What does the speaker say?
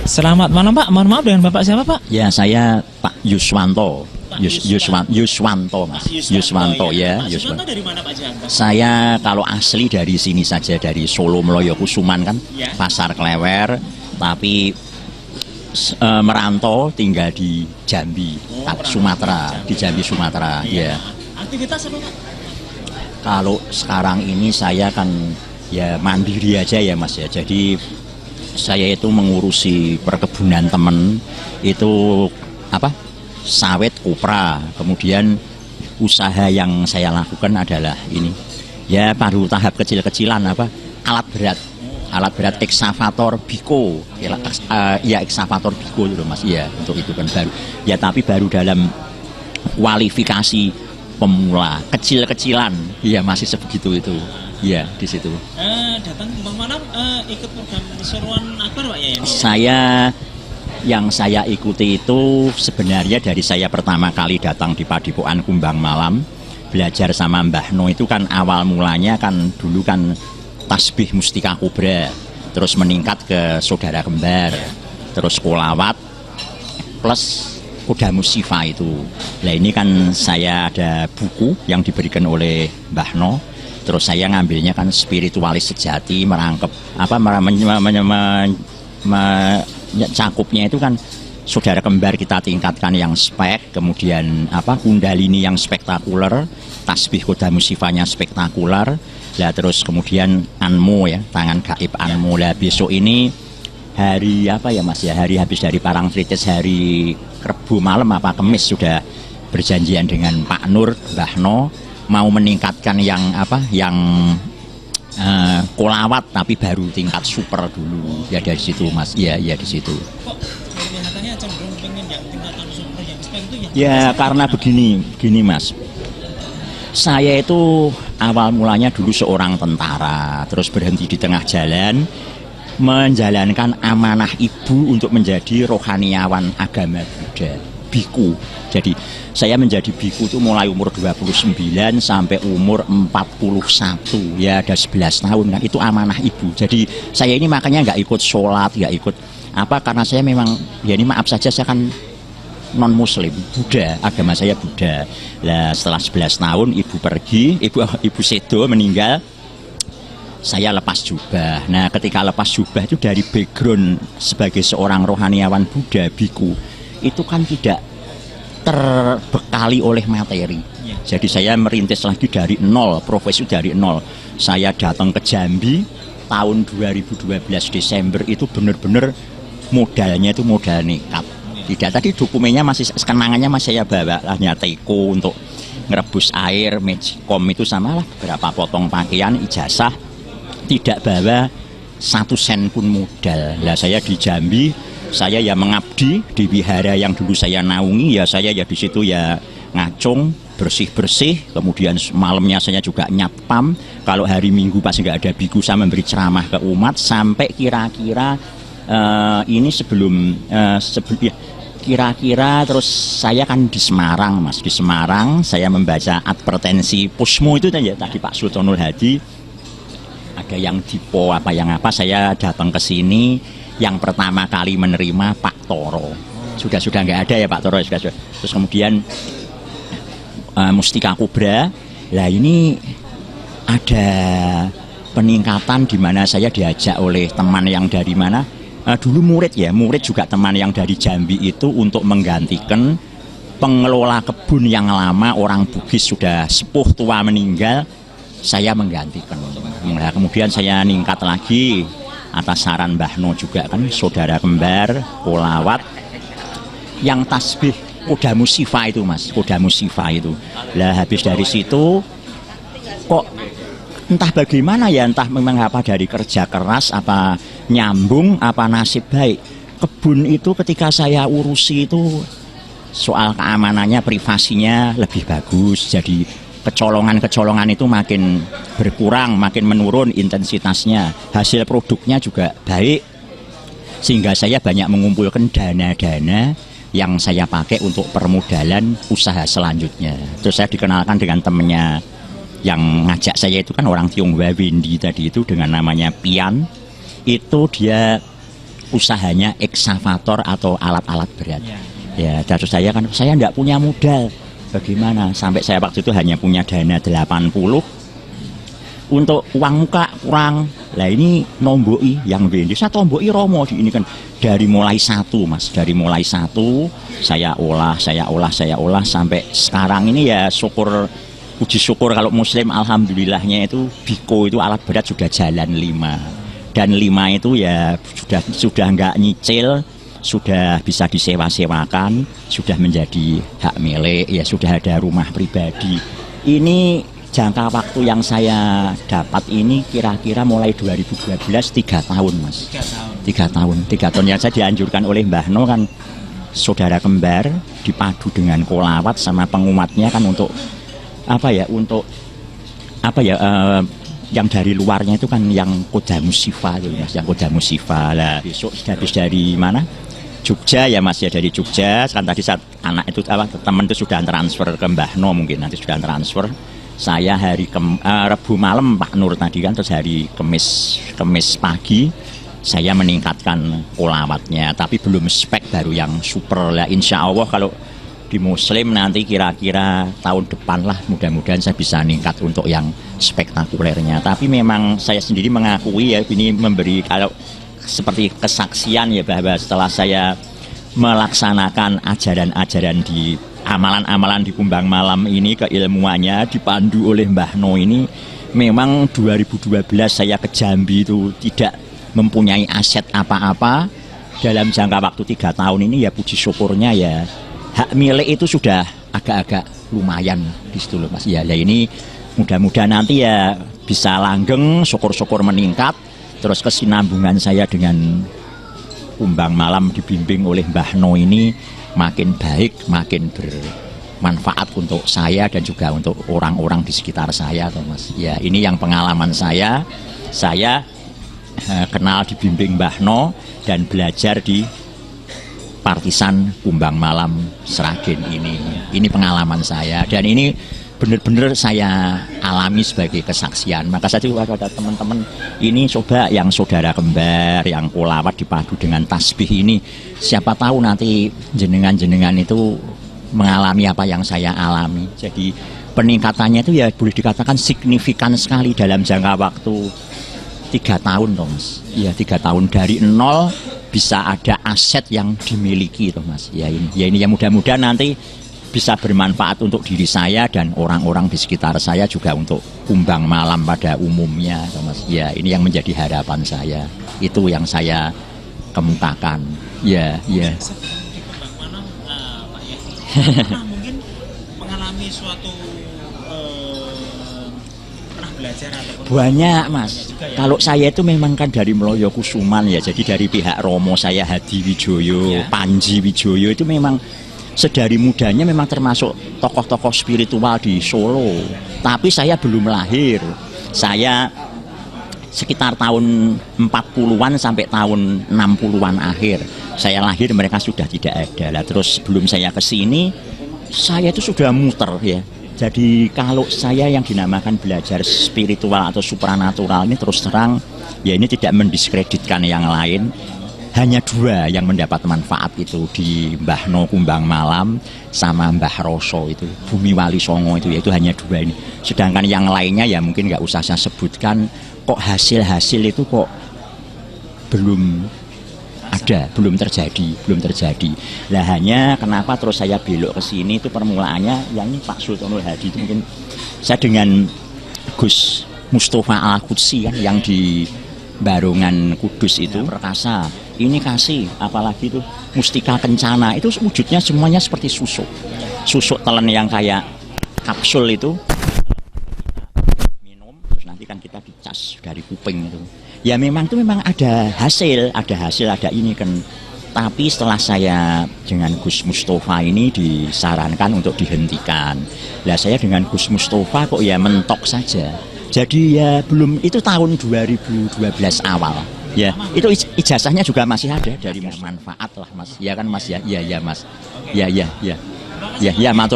Selamat malam Pak, mohon maaf dengan Bapak siapa Pak? Ya, saya Pak Yuswanto. Pak Yuswanto, Mas. Yuswanto ya, Pak Yuswanto Yuswanto. dari mana Pak Janto? Saya kalau asli dari sini saja, dari Solo Meloyo Kusuman kan, Ya. Pasar Klewer, tapi merantau tinggal di Jambi, Sumatera, di Jambi Sumatera, ya. Aktivitas apa Pak? Kalau sekarang ini saya kan ya mandiri aja ya Mas ya. Jadi saya itu mengurusi perkebunan temen itu apa? Sawit kopra. Kemudian usaha yang saya lakukan adalah ini. Ya baru tahap kecil-kecilan apa? Alat berat eksavator Biko. Ya eksavator Biko itu Mas. Iya, untuk itu kan baru. Ya tapi baru dalam kualifikasi pemula, kecil-kecilan, iya masih sebegitu itu, iya di situ. Datang malam ikut program seruan Akbar Pak ya? Yang saya ikuti itu sebenarnya dari saya pertama kali datang di Padepokan Kumbang Malam, belajar sama Mbah No itu kan awal mulanya kan dulu kan tasbih Mustika Kobra, terus meningkat ke saudara kembar, terus kolawat, plus Koda Musifa itu. Nah ini kan saya ada buku yang diberikan oleh Mbah No. Terus saya ngambilnya kan spiritualis sejati, merangkep apa cakupnya itu kan saudara kembar kita tingkatkan yang spek, kemudian apa kundalini yang spektakuler, tasbih Koda Musifanya spektakuler. Lah terus kemudian Anmo ya, tangan gaib Anmo. Lah besok ini hari apa ya Mas ya, hari habis dari Parangtritis, hari Rebu malam apa Kemis sudah berjanjian dengan Pak Nur Mbah No mau meningkatkan yang apa yang kolawat tapi baru tingkat super dulu ya dari situ Mas. Iya di situ. Kok kelihatannya cenderung pengen yang tingkatan super yang spek itu yang ya karena begini Mas, saya itu awal mulanya dulu seorang tentara, terus berhenti di tengah jalan menjalankan amanah ibu untuk menjadi rohaniawan agama Buddha, biku. Jadi saya menjadi biku itu mulai umur 29 sampai umur 41, ya ada 11 tahun kan, itu amanah ibu. Jadi saya ini makanya nggak ikut sholat, nggak ikut apa, karena saya memang, ya ini maaf saja saya kan non muslim, Buddha, agama saya Buddha. Lah setelah 11 tahun ibu pergi, ibu Sedo meninggal, saya lepas jubah. Nah ketika lepas jubah itu dari background sebagai seorang rohaniawan Buddha, biku, itu kan tidak terbekali oleh materi. Jadi saya merintis lagi dari nol, profesi dari nol. Saya datang ke Jambi tahun 2012 Desember itu benar-benar modalnya itu modal nekat. Tidak, tadi dokumennya masih, kenangannya masih saya bawa, hanya teko untuk ngerebus air, magicom itu sama lah, beberapa potong pakaian, ijazah. Tidak bawa 1 sen pun modal. Lah saya di Jambi, saya ya mengabdi di wihara yang dulu saya naungi, ya saya ya di situ ya ngacung, bersih-bersih, kemudian malamnya saya juga nyatpam. Kalau hari Minggu pas nggak ada biku saya memberi ceramah ke umat sampai kira-kira ini sebelum ya, kira-kira terus saya kan di Semarang Mas, di Semarang saya membaca advertensi Pusmo itu ya tadi Pak Sultanul Hadi. Ada yang dipo apa yang apa, saya datang ke sini yang pertama kali menerima Pak Toro. Sudah nggak ada ya Pak Toro, sudah. Terus kemudian Mustika Kobra. Lah ini ada peningkatan di mana saya diajak oleh teman yang dari mana? Dulu murid juga teman yang dari Jambi itu untuk menggantikan pengelola kebun yang lama, orang Bugis sudah sepuh tua meninggal. Saya menggantikan. Nah, kemudian saya ningkat lagi atas saran Mbah No juga kan, saudara kembar, kolawat, yang tasbih Koda Musifa itu Mas, Koda Musifa itu. Lah habis dari situ kok entah bagaimana ya, entah memang apa dari kerja keras, apa nyambung, apa nasib baik. Kebun itu ketika saya urusi itu soal keamanannya, privasinya lebih bagus, jadi kecolongan-kecolongan itu makin berkurang, makin menurun intensitasnya, hasil produknya juga baik, sehingga saya banyak mengumpulkan dana-dana yang saya pakai untuk permodalan usaha selanjutnya. Terus saya dikenalkan dengan temennya yang ngajak saya itu kan orang Tionghoa, Wendy tadi itu dengan namanya Pian. Itu dia usahanya ekskavator atau alat-alat berat. Ya. Ya, terus saya enggak punya modal. Bagaimana? Sampai saya waktu itu hanya punya dana 80. Untuk uang muka kurang. Lah ini nomboi yang bendi. Saya tomboi romo di ini kan dari mulai satu, Mas. Dari mulai satu saya olah sampai sekarang ini ya syukur, puji syukur kalau muslim alhamdulillahnya itu biko itu alat berat sudah jalan 5. Dan 5 itu ya sudah enggak nyicil, sudah bisa disewa-sewakan, sudah menjadi hak milik, ya sudah ada rumah pribadi. Ini jangka waktu yang saya dapat ini kira-kira mulai 2012 3 tahun, Mas. 3 tahun. 3 tahun yang saya dianjurkan oleh Mbah No kan saudara kembar dipadu dengan kolawat sama pengumatnya kan untuk yang dari luarnya itu kan yang Koda Musifa itu, Mas, yang Koda Musifa. Lah besok habis dari mana? Jogja ya, Mas, ya, dari Jogja. Kan tadi saat anak itu teman itu sudah transfer ke Mbah No, mungkin nanti sudah transfer. Saya hari Rebu malam Pak Nur tadi kan, terus hari Kemis pagi saya meningkatkan kolawatnya, tapi belum spek baru yang super lah. Insya Allah kalau di muslim nanti kira-kira tahun depan lah mudah-mudahan saya bisa meningkat untuk yang spektakulernya. Tapi memang saya sendiri mengakui ya ini memberi kalau seperti kesaksian ya bahwa setelah saya melaksanakan ajaran-ajaran di amalan-amalan di Kumbang Malam ini, keilmuannya dipandu oleh Mbah No ini, memang 2012 saya ke Jambi itu tidak mempunyai aset apa-apa. Dalam jangka waktu 3 tahun ini ya puji syukurnya ya hak milik itu sudah agak-agak lumayan di situ loh, Mas. Ya ini mudah-mudahan nanti ya bisa langgeng, syukur-syukur meningkat. Terus kesinambungan saya dengan Kumbang Malam dibimbing oleh Mbah No ini makin baik, makin bermanfaat untuk saya dan juga untuk orang-orang di sekitar saya, Mas. Ya, ini yang pengalaman saya. Saya kenal dibimbing Mbah No dan belajar di Partisan Kumbang Malam Sragen ini. Ini pengalaman saya dan ini benar-benar saya alami sebagai kesaksian. Maka saya juga ada teman-teman ini coba yang saudara kembar, yang kolawat dipadu dengan tasbih ini, siapa tahu nanti jenengan-jenengan itu mengalami apa yang saya alami. Jadi peningkatannya itu ya boleh dikatakan signifikan sekali dalam jangka waktu 3 tahun, Mas. Ya 3 tahun dari nol bisa ada aset yang dimiliki, Mas. Ya ini ya mudah-mudahan nanti bisa bermanfaat untuk diri saya dan orang-orang di sekitar saya juga untuk Kumbang Malam pada umumnya, Mas. Ya, ini yang menjadi harapan saya. Itu yang saya kemukakan. Ya. Kumbang Malam, Pak ya. Pernah mungkin mengalami suatu pernah belajar atau banyak, Mas. Ya? Kalau saya itu memang kan dari Mloyo Kusuman ya. Jadi dari pihak Romo saya Hadi Wijoyo, ya. Panji Wijoyo itu memang sedari mudanya memang termasuk tokoh-tokoh spiritual di Solo. Tapi saya belum lahir. Saya sekitar tahun 40-an sampai tahun 60-an akhir. Saya lahir mereka sudah tidak ada. Lah terus sebelum saya ke sini saya itu sudah muter ya. Jadi kalau saya yang dinamakan belajar spiritual atau supranatural ini terus terang ya ini tidak mendiskreditkan yang lain. Hanya 2 yang mendapat manfaat itu di Mbah No Kumbang Malam sama Mbah Roso itu, Bumi Wali Songo itu, yaitu hanya 2 ini. Sedangkan yang lainnya ya mungkin nggak usah saya sebutkan. Kok hasil-hasil itu kok belum ada, belum terjadi. Lah hanya kenapa terus saya belok ke sini itu permulaannya yang ini Pak Sultanul Hadi itu mungkin saya dengan Gus Mustafa Al-Qudsi kan yang di Barongan Kudus itu perkasa. Ini kasih apalagi itu Mustika Kencana itu wujudnya semuanya seperti susuk telan yang kayak kapsul itu minum terus nanti kan kita dicas dari kuping itu ya memang ada hasil ada ini kan. Tapi setelah saya dengan Gus Mustafa ini disarankan untuk dihentikan. Lah saya dengan Gus Mustafa kok ya mentok saja. Jadi ya belum, itu tahun 2012 awal. Ya, itu ijazahnya juga masih ada dari manfaat lah, Mas. Ya kan, Mas ya. Iya, Mas. Ya, matur